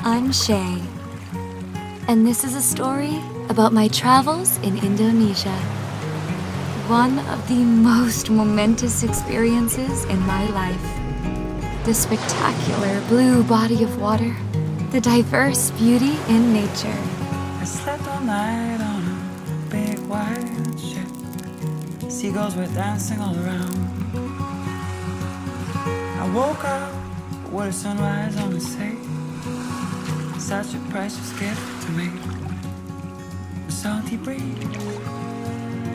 I'm Shay, and this is a story about my travels in Indonesia. One of the most momentous experiences in my life. The spectacular blue body of water, the diverse beauty in nature. I slept all night on a big white ship. Seagulls were dancing all around. I woke up with a sunrise on the sea. Such a precious gift to me. The salty breeze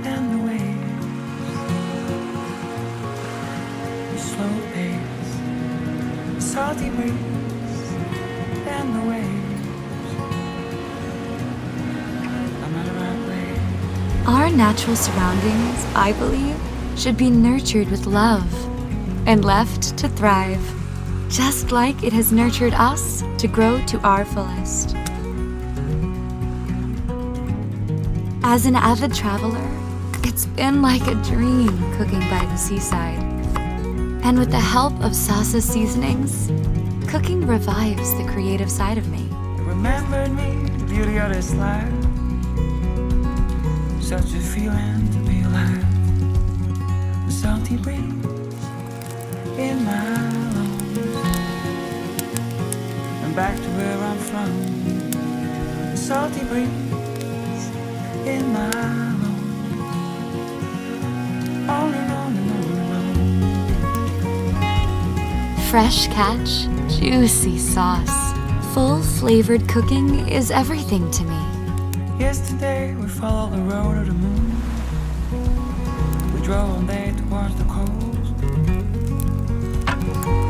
and the waves, the slow pace, the salty breeze and the waves. I'm at the right way. Our natural surroundings, I believe, should be nurtured with love and left to thrive, just like it has nurtured us to grow to our fullest. As an avid traveler, it's been like a dream cooking by the seaside. And with the help of SASA seasonings, cooking revives the creative side of me. It remembered me, the beauty of this life. Such a feeling to be alive. The salty breeze in my lungs. And back to where I'm from. The salty breeze in my lungs. On and on and on and on. Fresh catch, juicy sauce, full flavored cooking is everything to me. Yesterday we followed the road of the moon. We drove all day towards the coast.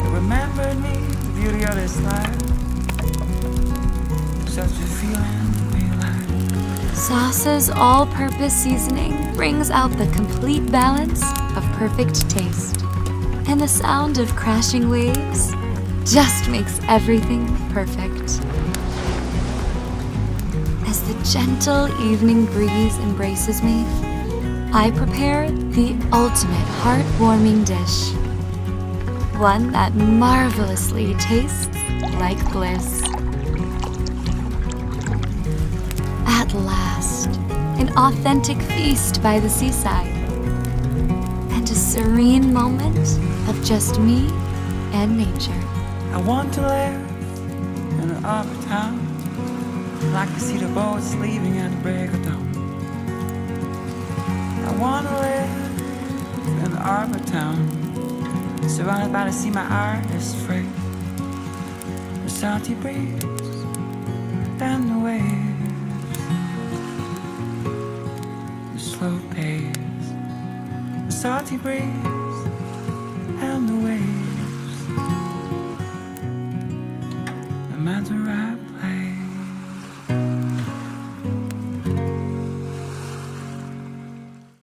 It remembered me, the beauty of this life. Such a feeling to be alive. SASA's all-purpose seasoning brings out the complete balance of perfect taste. And the sound of crashing waves just makes everything perfect. As the gentle evening breeze embraces me, I prepare the ultimate heartwarming dish. One that marvelously tastes like bliss. At last, an authentic feast by the seaside. And a serene moment of just me and nature. I want to live in an upper town. I like to see the boats leaving at the break of dawn. I want to live in an urban town, surrounded by the sea my art is free. The salty breeze and the waves, the slow pace, the salty breeze and the waves. I'm at the right